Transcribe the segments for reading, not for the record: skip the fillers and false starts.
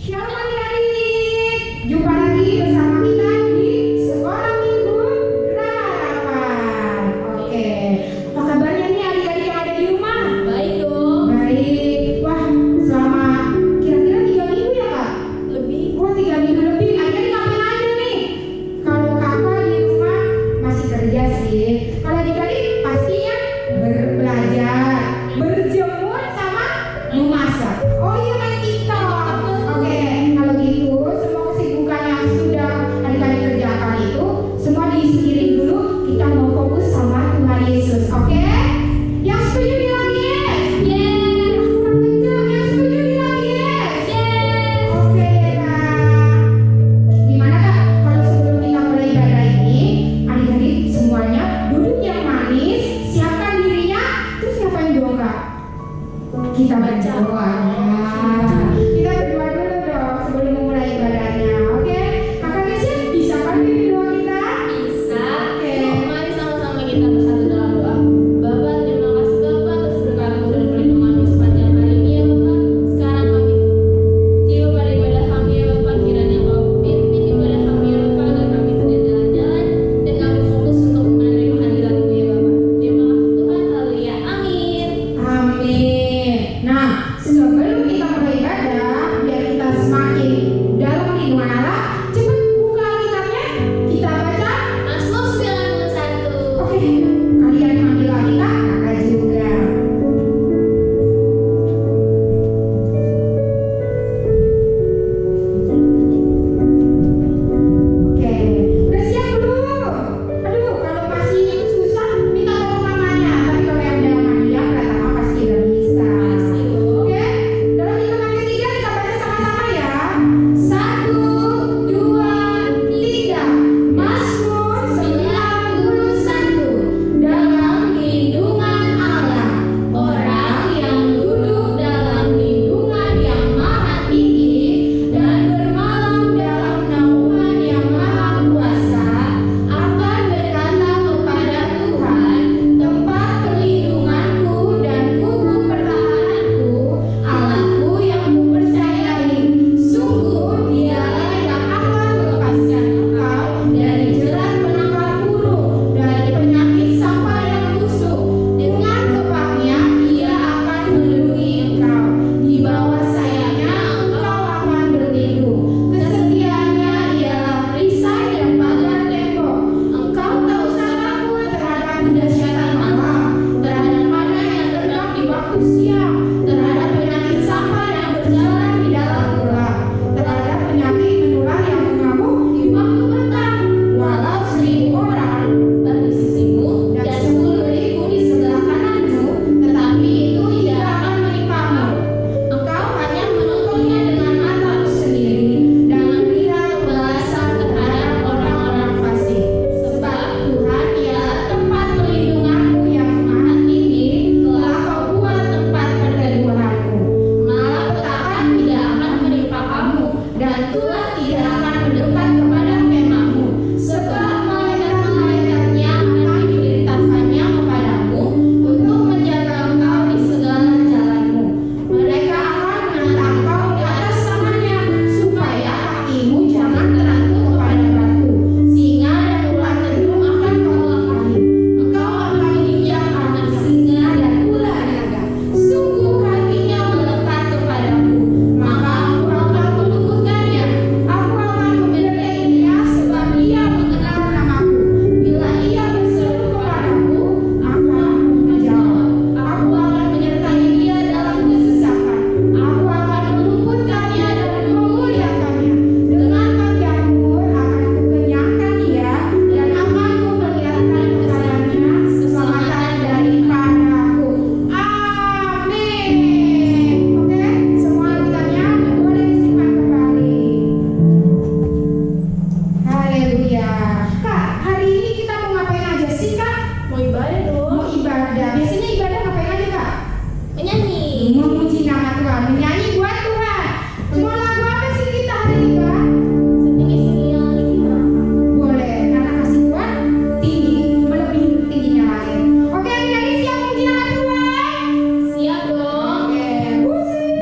Shalom adik-adik, jumpa lagi bersama kita di Sekolah Minggu Harapan. Oke, apa kabarnya nih adik-adik yang ada di rumah? Baik dong. Baik. Wah, selama kira-kira 3 minggu ya kak? Lebih. Wah, 3 minggu lebih. Adik-adik ngapain aja nih? Kalau kakak di rumah masih kerja sih. Kalau adik-adik pastinya belajar, berjemur sama memasak. Oh iya, main TikTok. Oke, kalau gitu semua kesibukan yang sudah adik-adik kerjakan itu semua disingkirin dulu. Kita mau fokus sama Tuhan Yesus. Oke? Yang setuju bilang yes. Yes. Kurang kencang. Yang setuju bilang yes. Yes. Oke kak. Gimana kak? Kalau sebelum kita mulai ibadah ini, adik-adik semuanya duduk yang manis, siapkan dirinya. Terus siapain doa kak? Kita berdoa. Kita berdoa dulu dong sebelum memulai ibadahnya. Oke? Kakaknya siap? Bisa kan pimpin doa kita? Bisa. Oke. Yuk, mari sama-sama kita bersatu dalam doa. Bapa, terima kasih Bapa atas berkat-Mu dan perlindungan-Mu sepanjang hari ini ya Bapa. Sekarang kami tiba pada ibadah kami ya Bapa. Kiranya Kau pimpin ibadah kami ya Bapa, agar kami tidak jalan-jalan dan kami fokus untuk menerima hadirat-Mu ya Bapa. Terima kasih Tuhan. Haleluya. Amin. Amin. Nah, sebelum kita mulai ibadah, biar kita semakin dalam lindungan Allah, cepat buka Alkitabnya. Kita baca. Mazmur 91. Oke, kalian ambil Alkitab, kakak juga. Oke, udah siap belum? Aduh, kalau masih susah, minta tolong mamanya. Tapi kalau yang udah mandian, kata mama pasti udah bisa. Pasti dong. Oke, dalam hitungan ketiga kita baca sama-sama ya. 1, 2, 3. Mazmur 91. Dalam lindungan Allah, orang yang duduk dalam lindungan yang maha tinggi dan bermalam dalam naungan yang maha kuasa akan berkata kepada Tuhan, tempat perlindunganku dan kubu pertahananku, Allahku yang kupercayai. Sungguh Dialah yang akan melepaskan engkau dari jerat penangkal burung, dari penyakit sampah yang busuk. Dengan kepaknya Ia akan melindungi engkau. Di bawah sayapnya engkau akan berlindung. Kesetiaannya ialah perisai dan pagar tembok. Engkau tak usah takut terhadap kedahsyatan malam, terhadap panah yang terbang di waktu siang, terhadap penyakit sampah yang berjalan di dalam gelap, terhadap penyakit menular yang mengamuk di waktu petang. Walau 1000 orang di sisimu dan 10.000 di sebelah kananmu, tetapi itu tidak akan menimpamu. Engkau hanya menontonnya dengan matamu sendiri dan melihat balasan terhadap orang-orang fasik. Sebab Tuhan ialah tempat perlindunganmu yang maha tinggi, telah Kau buat tempat perteduhanmu. Malapetaka tidak akan menimpa kamu, dan Tuhan tidak akan mendekat kepada kemahmu. Sebab malaikat-malaikatnya akan diperintahkannya kepadamu untuk menjaga engkau di segala jalanmu. Mereka akan menatang engkau di atas tangannya, supaya kakimu jangan terantuk kepada batu. Singa dan ular tedung akan kau langkahi. Engkau akan menginjak anak singa dan ular naga. Sungguh kakinya melekat kepadamu, maka aku akan meluputkannya. Aku akan membelai dia, sebab ia mengenal namaku. Bila ia berseru kepadaku, aku akan menjawab. Aku akan menyertai dia dalam kesesakan. Aku akan meluputkannya dan memuliakannya. Dengan kaki anggur akan kukenyangkan dia, dan akan kuperlihatkan kepadanya keselamatan daripadaku. Amin. Oke, semua Alkitabnya boleh disimpan kembali. Haleluya. Kak, hari ini kita mau ngapain aja sih kak? Mau ibadah dong. Mau ibadah. Biasanya ibadah ngapain aja kak? Menyanyi. Memuji nama Tuhan, menyanyi buat Tuhan. Mau lagu apa sih kita hari ini kak? Setinggi-tinggi yang kita. Boleh, karena kasih Tuhan tinggi, melebihi tingginya langit. Oke, adik-adik siap puji nama Tuhan? Siap dong. Oke, musik.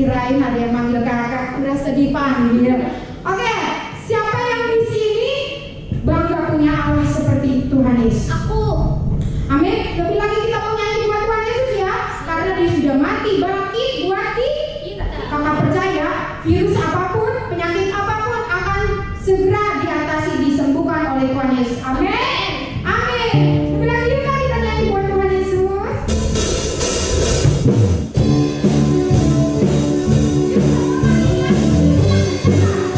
kirain ada yang manggil kakak, udah sedih panggil. Oke, siapa yang di sini bangga punya Allah seperti Tuhan Yesus? Aku. Amin. Lebih lagi kita mau nyanyi buat Tuhan Yesus ya, karena dia sudah mati, bangkit buat kita. Kakak percaya, virus apapun, penyakit apapun akan segera diatasi, disembuhkan oleh Tuhan Yesus. Amin. Amin. Lebih lagi yuk kita nyanyi buat Tuhan Yesus. Yuk sama-sama.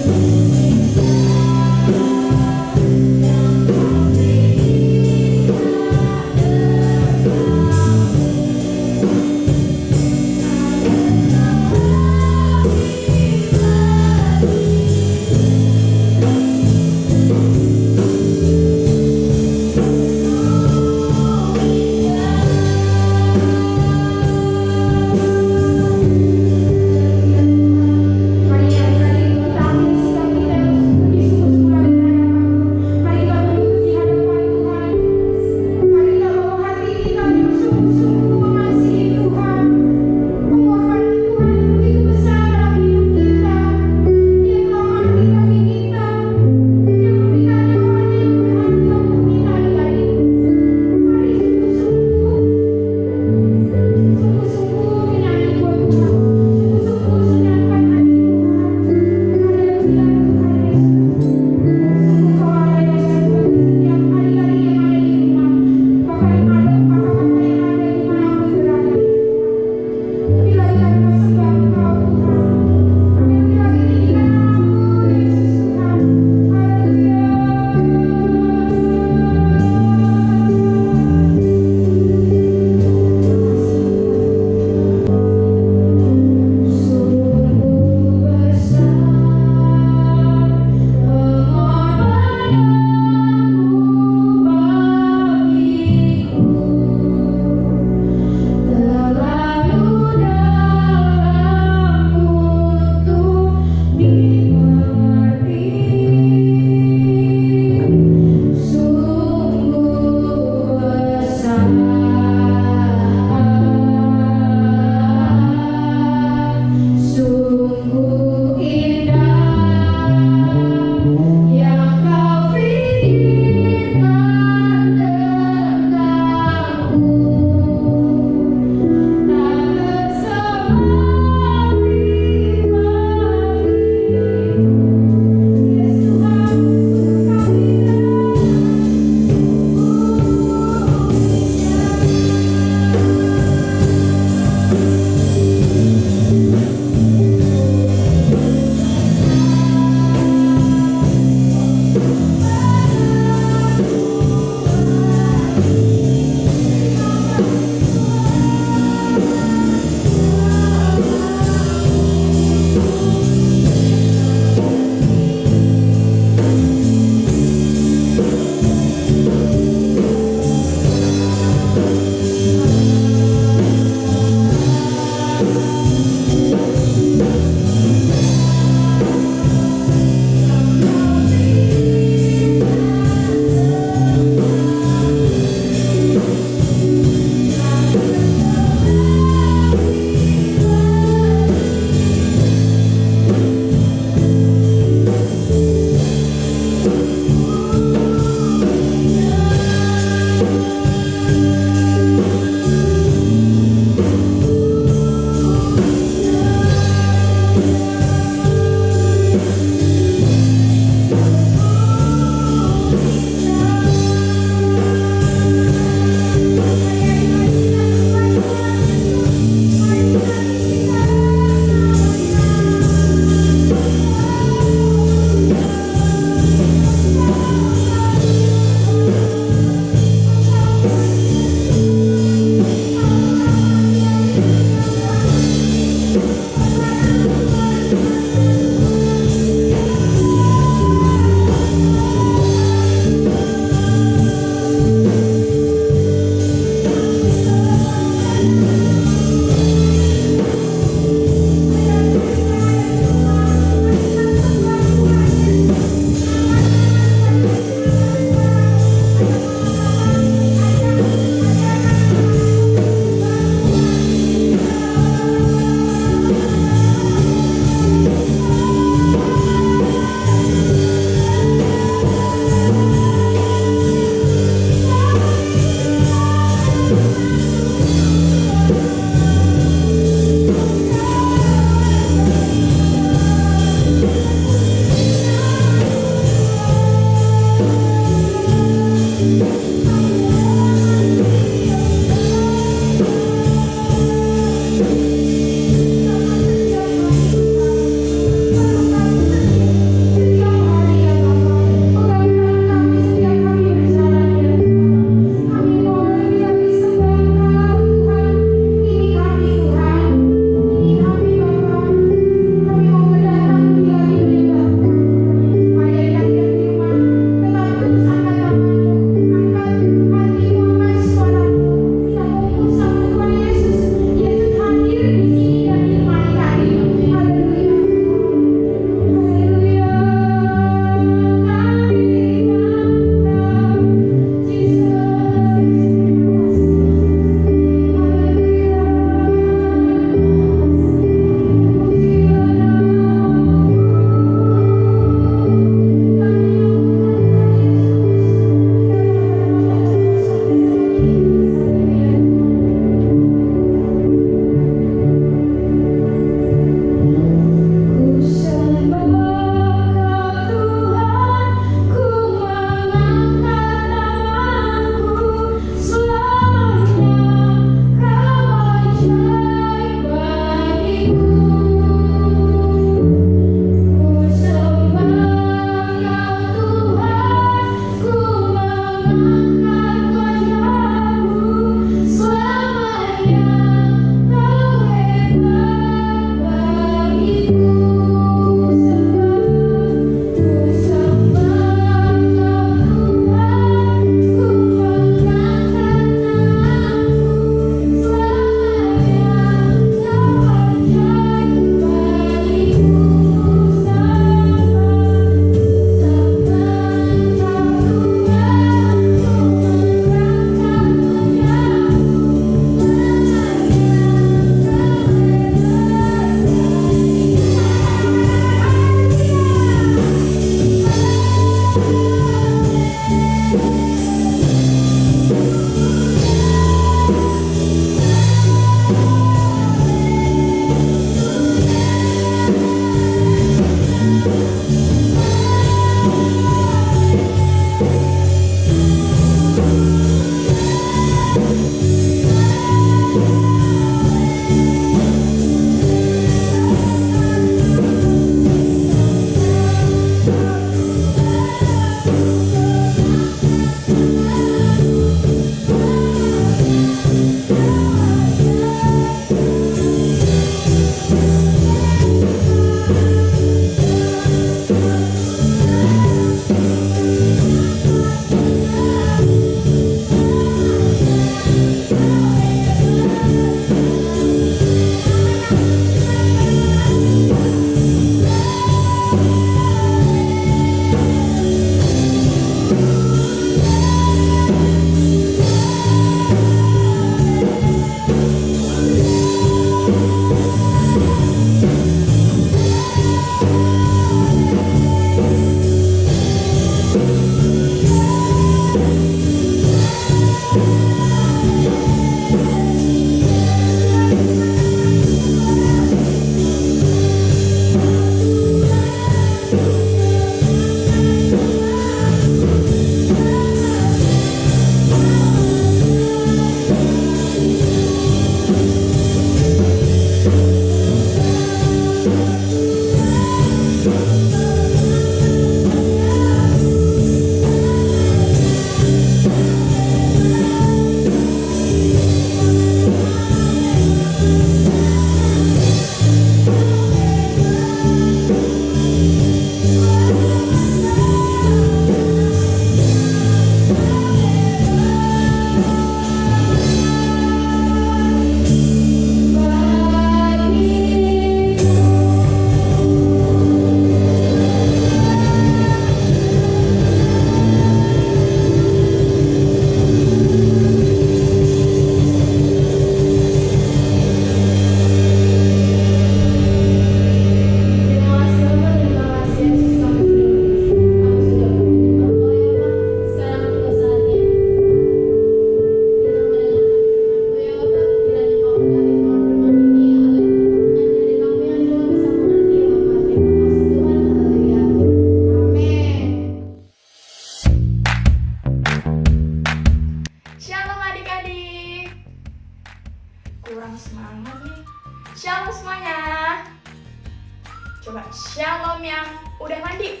Coba shalom yang udah mandi.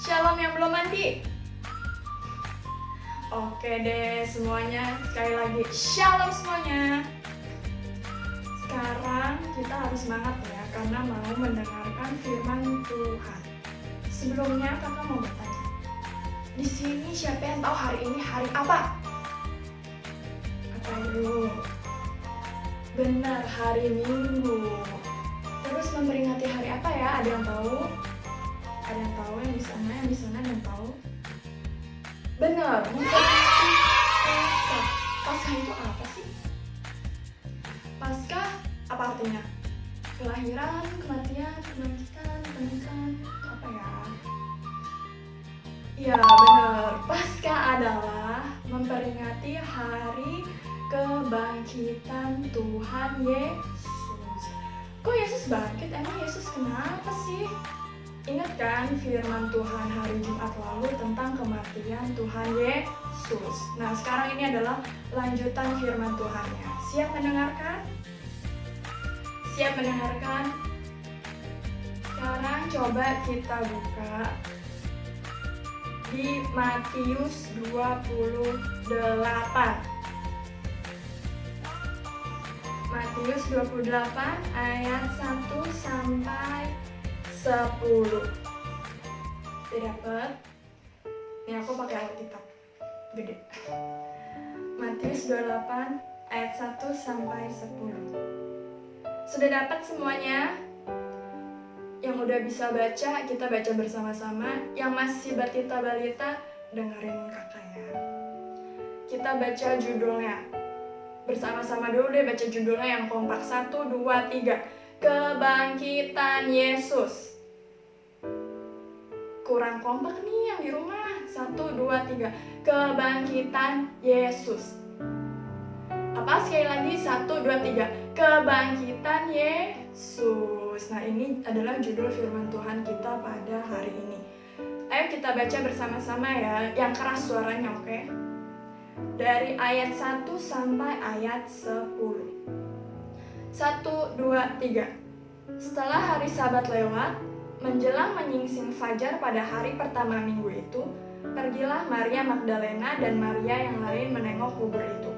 Shalom yang belum mandi. Oke deh semuanya, sekali lagi shalom semuanya. Sekarang kita harus semangat ya, karena mau mendengarkan firman Tuhan. Sebelumnya kakak mau bertanya, di sini siapa yang tahu hari ini hari apa? Ayo, benar, hari Minggu. Terus memperingati hari apa ya? Ada yang tahu? Ada yang tahu? Yang di sana ada yang tahu? Benar, memperingati Paskah. Paskah itu apa sih? Paskah apa artinya? Kelahiran, kematian, kebangkitan, pernikahan, apa ya? Ya benar, Paskah adalah memperingati hari kebangkitan Tuhan Yesus. Kok Yesus bangkit? Emang Yesus kenapa sih? Ingat kan firman Tuhan hari Jumat lalu tentang kematian Tuhan Yesus. Nah sekarang ini adalah lanjutan firman Tuhannya. Siap mendengarkan? Siap mendengarkan? Sekarang coba kita buka di Matius 28. Matius 28 ayat 1 sampai 10. Udah dapet? Ini aku pakai Alkitab gede. Matius 28 ayat 1 sampai 10. Sudah dapat semuanya? Yang udah bisa baca, kita baca bersama-sama. Yang masih balita-balita, dengerin kakaknya. Kita baca judulnya. Bersama-sama dulu deh baca judulnya yang kompak. 1, 2, 3. Kebangkitan Yesus. Kurang kompak nih yang di rumah. 1, 2, 3. Kebangkitan Yesus. Apa sekali lagi? 1, 2, 3. Kebangkitan Yesus. Nah ini adalah judul firman Tuhan kita pada hari ini. Ayo kita baca bersama-sama ya. Yang keras suaranya, oke? Dari ayat 1 sampai ayat 10. 1, 2, 3. Setelah hari Sabat lewat, menjelang menyingsing fajar pada hari pertama minggu itu, pergilah Maria Magdalena dan Maria yang lain menengok kubur itu.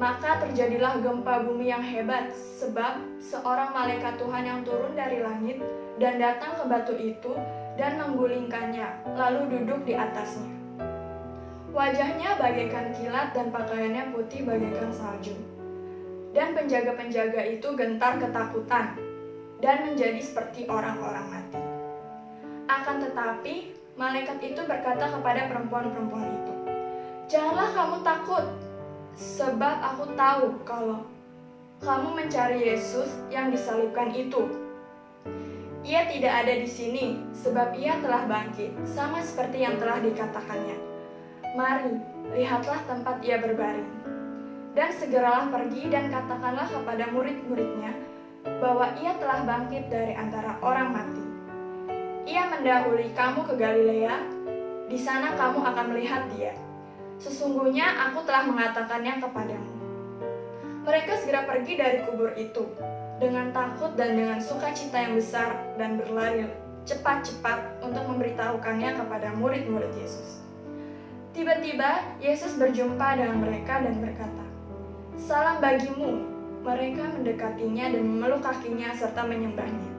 Maka terjadilah gempa bumi yang hebat, sebab seorang malaikat Tuhan yang turun dari langit dan datang ke batu itu dan menggulingkannya, lalu duduk di atasnya. Wajahnya bagaikan kilat dan pakaiannya putih bagaikan salju. Dan penjaga-penjaga itu gentar ketakutan dan menjadi seperti orang-orang mati. Akan tetapi, malaikat itu berkata kepada perempuan-perempuan itu, "Janganlah kamu takut, sebab aku tahu kalau kamu mencari Yesus yang disalibkan itu. Ia tidak ada di sini, sebab ia telah bangkit, sama seperti yang telah dikatakannya. Mari, lihatlah tempat ia berbaring. Dan segeralah pergi dan katakanlah kepada murid-muridnya bahwa ia telah bangkit dari antara orang mati. Ia mendahului kamu ke Galilea, di sana kamu akan melihat dia. Sesungguhnya aku telah mengatakannya kepadamu." Mereka segera pergi dari kubur itu dengan takut dan dengan sukacita yang besar dan berlari cepat-cepat untuk memberitahukannya kepada murid-murid Yesus. Tiba-tiba Yesus berjumpa dengan mereka dan berkata, "Salam bagimu." Mereka mendekatinya dan memeluk kakinya serta menyembahnya.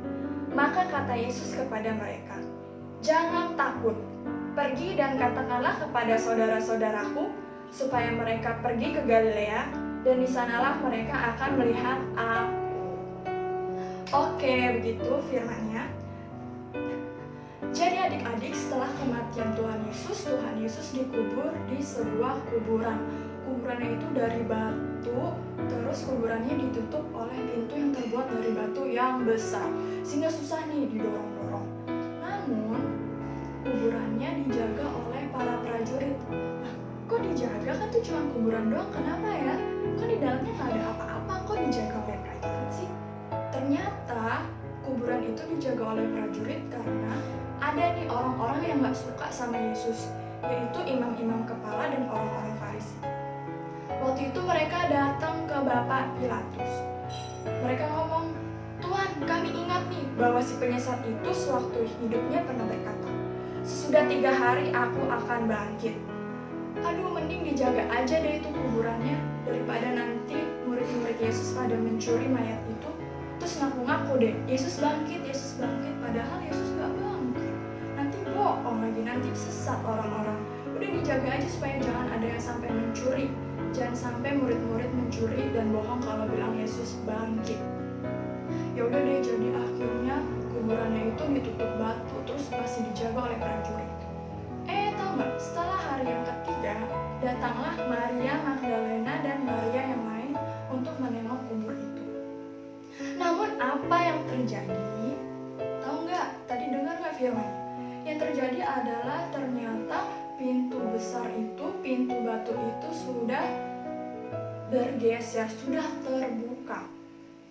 Maka kata Yesus kepada mereka, "Jangan takut. Pergi dan katakanlah kepada saudara-saudaraku supaya mereka pergi ke Galilea, dan di sanalah mereka akan melihat aku." Oke, begitu firman-Nya. Jadi adik-adik, setelah kematian Tuhan Yesus dikubur di sebuah kuburan. Kuburannya itu dari batu, terus kuburannya ditutup oleh pintu yang terbuat dari batu yang besar, sehingga susah nih didorong-dorong. Namun, kuburannya dijaga oleh para prajurit. Nah, kok dijaga? Kan tuh cuma kuburan doang, kenapa ya? Kan di dalamnya nggak ada apa-apa, kok dijaga oleh prajurit sih? Ternyata kuburan itu dijaga oleh prajurit karena ada nih orang-orang yang nggak suka sama Yesus, yaitu imam-imam kepala dan orang-orang Farisi. Waktu itu mereka datang ke Bapak Pilatus. Mereka ngomong, "Tuhan, kami bahwa si penyesat itu sewaktu hidupnya pernah berkata, "Sesudah 3 hari aku akan bangkit." Aduh, mending dijaga aja deh itu kuburannya daripada nanti murid-murid Yesus pada mencuri mayat itu terus ngaku-ngaku deh Yesus bangkit, padahal Yesus gak bangkit. Nanti bohong lagi, nanti sesat orang-orang. Udah dijaga aja supaya jangan ada yang sampai mencuri. Jangan sampai murid-murid mencuri dan bohong kalau bilang Yesus bangkit. Ya udah deh, jadi akhirnya kuburannya itu ditutup batu terus masih dijaga oleh prajurit. Tahu nggak? Setelah hari yang ketiga, datanglah Maria Magdalena dan Maria yang lain untuk menengok kubur itu. Namun apa yang terjadi? Tahu nggak? Tadi dengar nggak firman? Yang terjadi adalah ternyata pintu besar itu, pintu batu itu sudah bergeser, sudah terbuka.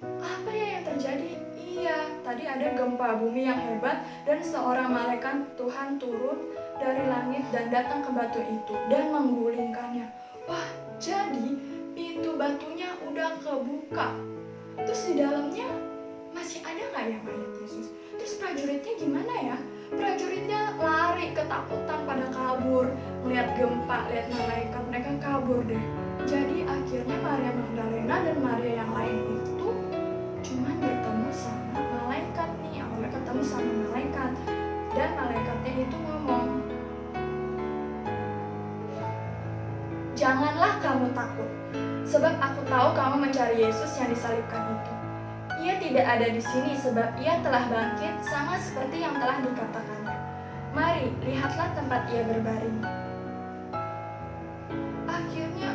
Apa ya yang terjadi? Iya, tadi ada gempa bumi yang hebat dan seorang malaikat Tuhan turun dari langit dan datang ke batu itu dan menggulingkannya. Wah, jadi pintu batunya udah kebuka. Terus di dalamnya masih ada nggak ya mayat Yesus? Terus prajuritnya gimana ya? Prajuritnya lari ketakutan pada kabur, melihat gempa, lihat malaikat, mereka kabur deh. Jadi akhirnya Maria Magdalena dan Maria yang lain itu cuman bertemu sama malaikat nih. Awalnya ketemu sama malaikat dan malaikatnya itu ngomong, "Janganlah kamu takut, sebab aku tahu kamu mencari Yesus yang disalibkan itu. Ia tidak ada di sini sebab ia telah bangkit sama seperti yang telah dikatakannya. Mari, lihatlah tempat ia berbaring." Akhirnya,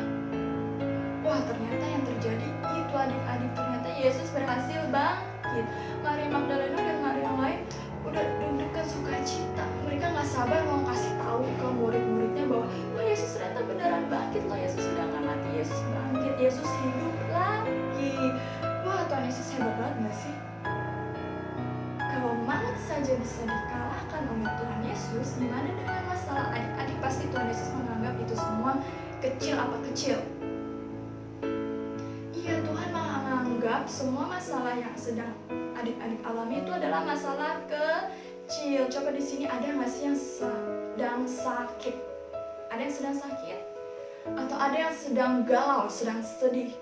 wah ternyata yang terjadi itu adik-adik, ternyata Yesus berhasil bangkit. Maria Magdalena dan Maria yang lain udah deg-degan sukacita. Mereka nggak sabar mau kasih tahu ke murid-muridnya bahwa wah Yesus ternyata beneran bangkit loh, Yesus sudah nggak mati, Yesus bangkit, Yesus hidup lagi. Wah, Tuhan Yesus hebat banget gak sih? Kalau maut saja bisa dikalahkan oleh Tuhan Yesus, gimana dengan masalah adik-adik? Pasti Tuhan Yesus menganggap itu semua kecil apa kecil? Iya, Tuhan menganggap semua masalah yang sedang adik-adik alami itu adalah masalah kecil. Coba di sini ada nggak sih yang sedang sakit? Ada yang sedang sakit? Atau ada yang sedang galau, sedang sedih?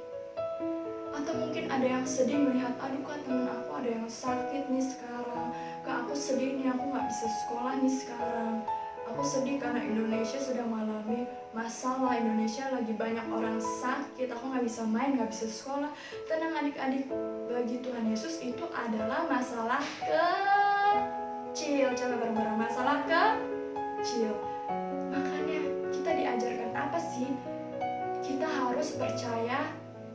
Atau mungkin ada yang sedih melihat, aduh kak temen aku ada yang sakit nih sekarang, kak aku sedih nih, aku gak bisa sekolah nih sekarang, aku sedih karena Indonesia sedang mengalami masalah, Indonesia lagi banyak orang sakit, aku gak bisa main, gak bisa sekolah. Tenang adik-adik, bagi Tuhan Yesus itu adalah masalah kecil. Coba bareng-bareng, masalah kecil. Makanya kita diajarkan apa sih? Kita harus percaya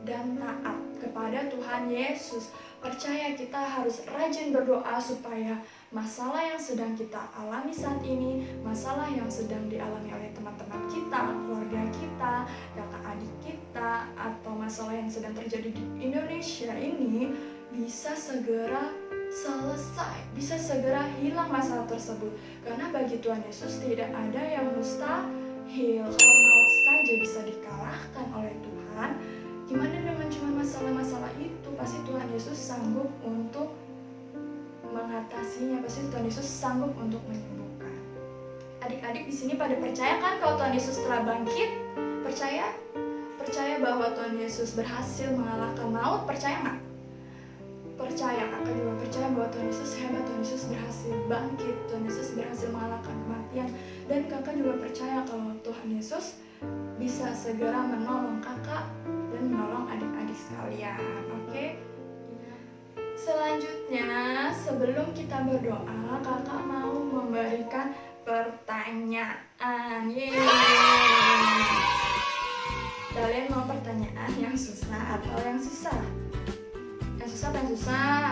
dan taat kepada Tuhan Yesus. Percaya, kita harus rajin berdoa supaya masalah yang sedang kita alami saat ini, masalah yang sedang dialami oleh teman-teman kita, keluarga kita, kakak adik kita, atau masalah yang sedang terjadi di Indonesia ini bisa segera selesai, bisa segera hilang masalah tersebut. Karena bagi Tuhan Yesus tidak ada yang mustahil. Kalau maut saja bisa dikalahkan oleh Tuhan, gimana dengan cuma masalah-masalah itu? Pasti Tuhan Yesus sanggup untuk mengatasinya, pasti Tuhan Yesus sanggup untuk menyembuhkan. Adik-adik di sini pada percaya kan kalau Tuhan Yesus telah bangkit? Percaya? Percaya bahwa Tuhan Yesus berhasil mengalahkan maut? Percaya nggak? Percaya, kakak juga percaya bahwa Tuhan Yesus hebat, Tuhan Yesus berhasil bangkit, Tuhan Yesus berhasil mengalahkan kematian. Dan kakak juga percaya kalau Tuhan Yesus bisa segera menolong kakak dan menolong adik-adik sekalian. Oke? Selanjutnya, sebelum kita berdoa, kakak mau memberikan pertanyaan. Yeay! Kalian mau pertanyaan yang susah atau yang susah? Yang susah apa yang susah?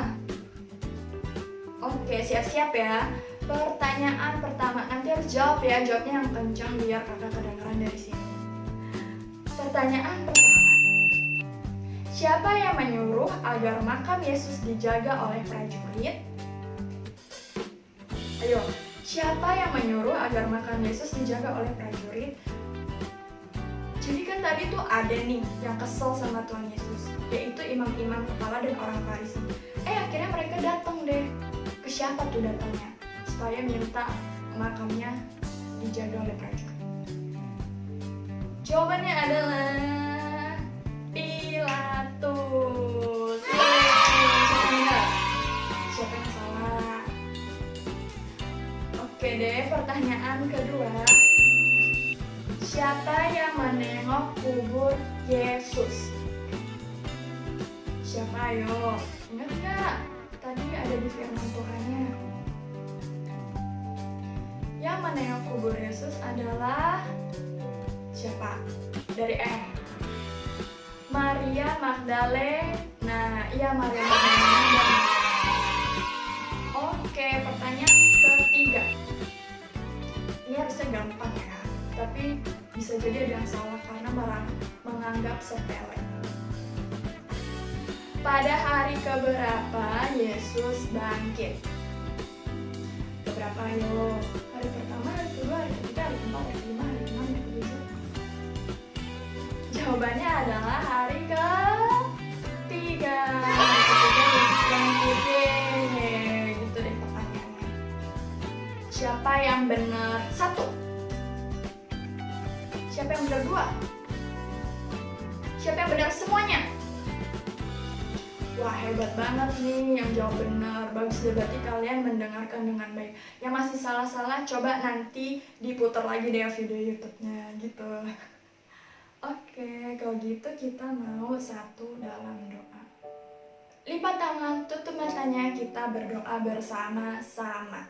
Oke, siap-siap ya. Pertanyaan pertama, nanti harus jawab ya. Jawabnya yang kencang biar kakak kedengaran dari sini. Pertanyaan pertama, siapa yang menyuruh agar makam Yesus dijaga oleh prajurit? Ayo, siapa yang menyuruh agar makam Yesus dijaga oleh prajurit? Jadi kan tadi tuh ada nih yang kesel sama Tuhan Yesus, yaitu imam-imam kepala dan orang Farisi. Akhirnya mereka datang deh siapa tuh datangnya supaya minta makamnya dijaga oleh prajurit? Jawabannya adalah Pilatus. Siapa yang salah? Oke deh, pertanyaan kedua. Siapa yang menengok kubur Yesus? Siapa ayo? Ingat nggak? Tadi ada di firman Tuhannya. Yang menengok kubur Yesus adalah siapa? Dari Maria Magdalena. Iya, Maria Magdalena. Oke, pertanyaan ketiga. Ini harusnya gampang ya, tapi bisa jadi ada yang salah karena menganggap sepele. Pada hari keberapa Yesus bangkit? Keberapa ayo? Hari pertama, hari kedua, hari ketiga, hari keempat, hari kelima, hari keenam, hari ketujuh. Jawabannya adalah hari ketiga. Hari ketiga Yesus bangkit. Gitu deh pertanyaannya. Siapa yang benar? 1. Siapa yang benar? 2. Siapa yang benar semuanya? Wah, hebat banget nih yang jawab benar. Bagus deh, berarti kalian mendengarkan dengan baik. Yang masih salah-salah coba nanti diputar lagi deh video YouTube-nya gitu. Oke, kalau gitu kita mau satu dalam doa. Lipat tangan, tutup matanya, kita berdoa bersama-sama.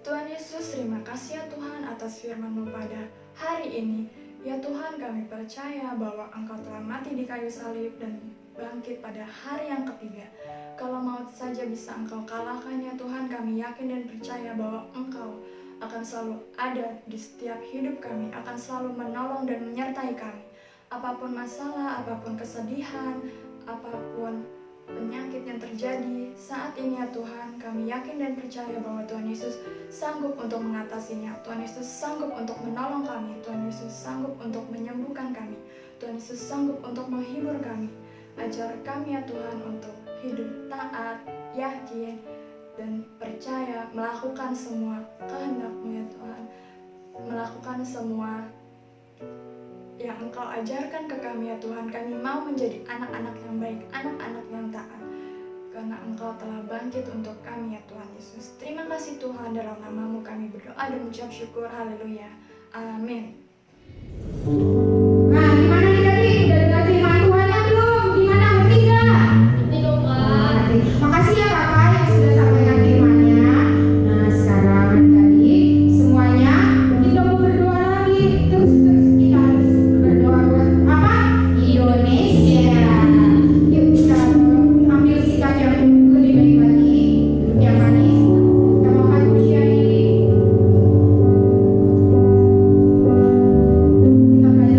Tuhan Yesus, terima kasih ya Tuhan atas firman-Mu pada hari ini. Ya Tuhan, kami percaya bahwa Engkau telah mati di kayu salib dan bangkit pada hari yang ketiga. Kalau maut saja bisa Engkau kalahkan ya Tuhan, kami yakin dan percaya bahwa Engkau akan selalu ada di setiap hidup kami, akan selalu menolong dan menyertai kami. Apapun masalah, apapun kesedihan, apapun penyakit yang terjadi saat ini ya Tuhan, kami yakin dan percaya bahwa Tuhan Yesus sanggup untuk mengatasinya. Tuhan Yesus sanggup untuk menolong kami. Tuhan Yesus sanggup untuk menyembuhkan kami. Tuhan Yesus sanggup untuk menghibur kami. Ajar kami ya Tuhan untuk hidup taat, yakin, dan percaya melakukan semua kehendak-Mu ya Tuhan. Melakukan semua yang Engkau ajarkan ke kami ya Tuhan. Kami mau menjadi anak-anak yang baik, anak-anak yang taat, karena Engkau telah bangkit untuk kami ya Tuhan Yesus. Terima kasih Tuhan, dalam nama-Mu kami berdoa dan mengucap syukur. Haleluya. Amin. Nah, gimana nih tadi? Udah dengar firman Tuhannya belum? Gimana, ngerti nggak? Ini dong, Kak. Makasih ya Kakak yang sudah sampaikan firman-Nya. Nah, sekarang tadi semuanya kita mau berdoa lagi. Terus kita harus berdoa buat apa? Indonesia. Yuk kita ambil sikap yang lebih baik lagi. Duduk yang manis. Kita mau makan pujian ini. Kita belajar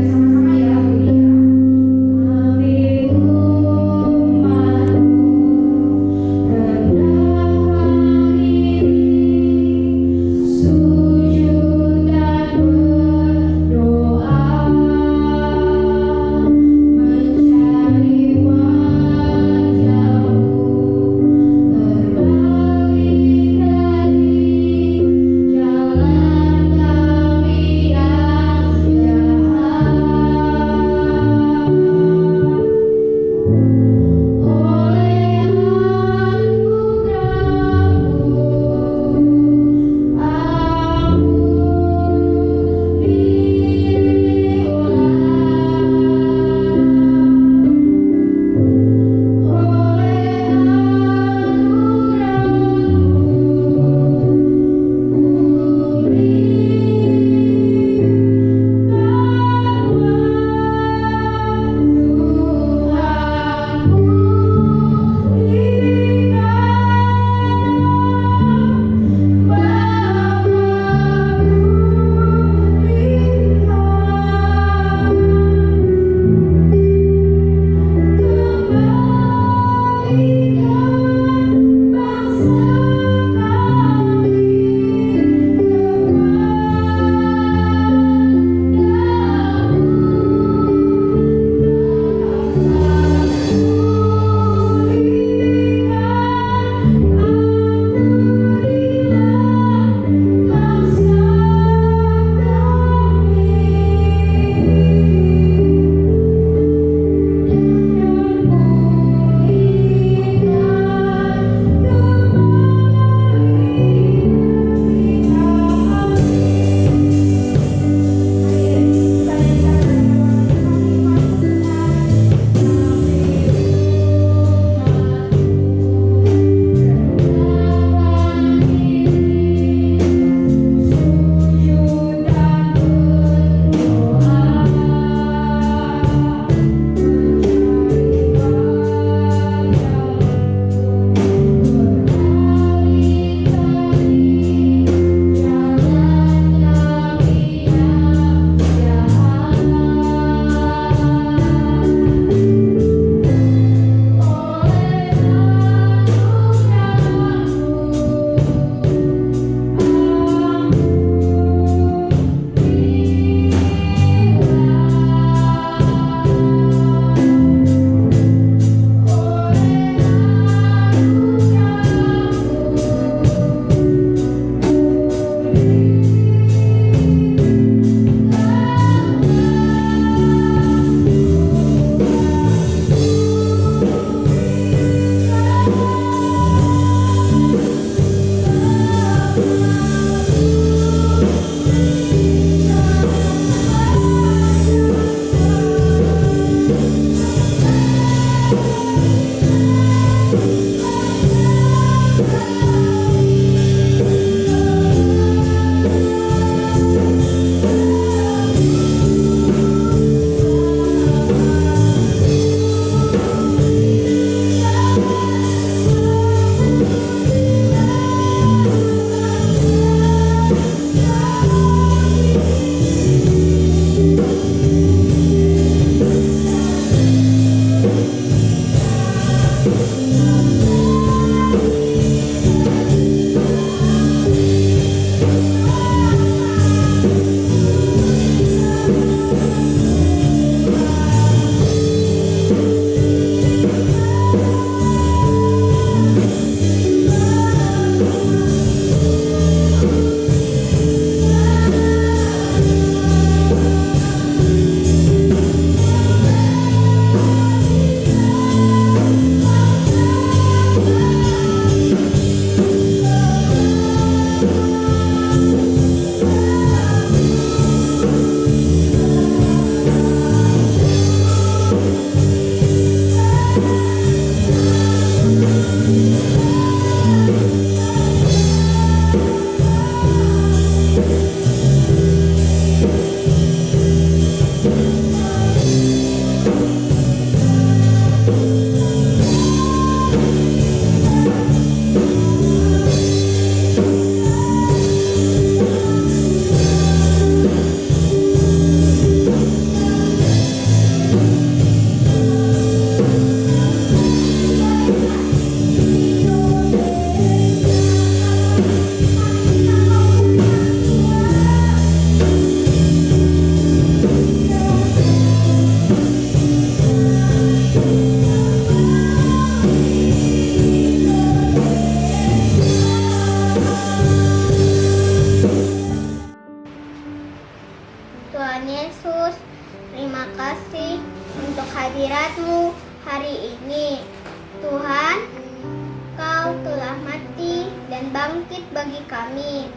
dan bangkit bagi kami.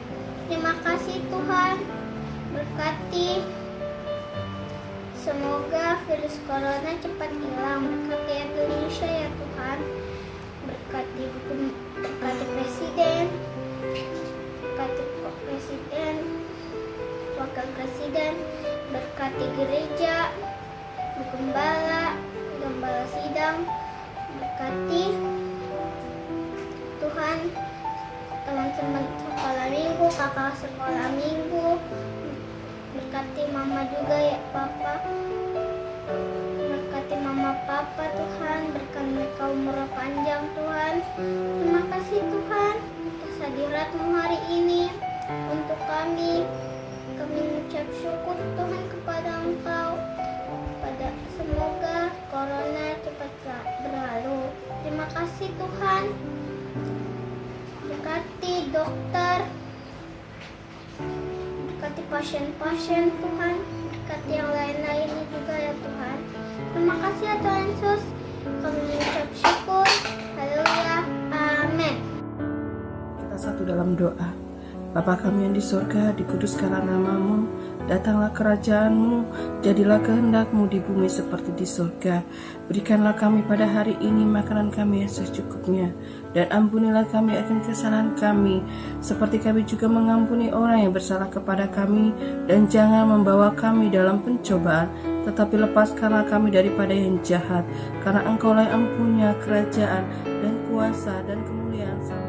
Terima kasih Tuhan, berkati semoga virus corona cepat hilang. Berkati Indonesia ya Tuhan, berkati presiden, wakil presiden, berkati gereja, gembala sidang, berkati Tuhan teman-teman sekolah minggu, kakak sekolah minggu, berkati mama juga ya Papa, berkati mama Papa Tuhan, berkati mereka umur panjang Tuhan. Terima kasih Tuhan atas hadirat-Mu hari ini untuk kami mengucap syukur Tuhan kepada Engkau, semoga corona cepat berlalu. Terima kasih Tuhan, berkati dokter, berkati pasien-pasien Tuhan, berkati yang lain-lainnya juga ya Tuhan. Terima kasih ya Tuhan Yesus, kami mengucap syukur. Haleluya, amin. Kita satu dalam doa. Bapa kami yang di surga, dikuduskanlah nama-Mu, datanglah kerajaan-Mu, jadilah kehendak-Mu di bumi seperti di surga. Berikanlah kami pada hari ini makanan kami yang secukupnya, dan ampunilah kami akan kesalahan kami, seperti kami juga mengampuni orang yang bersalah kepada kami, dan jangan membawa kami dalam pencobaan, tetapi lepaskanlah kami daripada yang jahat, karena Engkau-lah yang punya kerajaan dan kuasa dan kemuliaan sampai.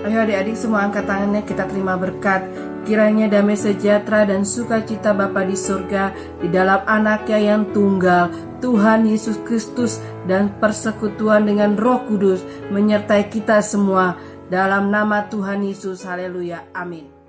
Ayo adik-adik semua angkat tangannya, kita terima berkat. Kiranya damai sejahtera dan sukacita Bapa di surga di dalam anaknya yang tunggal, Tuhan Yesus Kristus, dan persekutuan dengan Roh Kudus menyertai kita semua. Dalam nama Tuhan Yesus, haleluya, amin.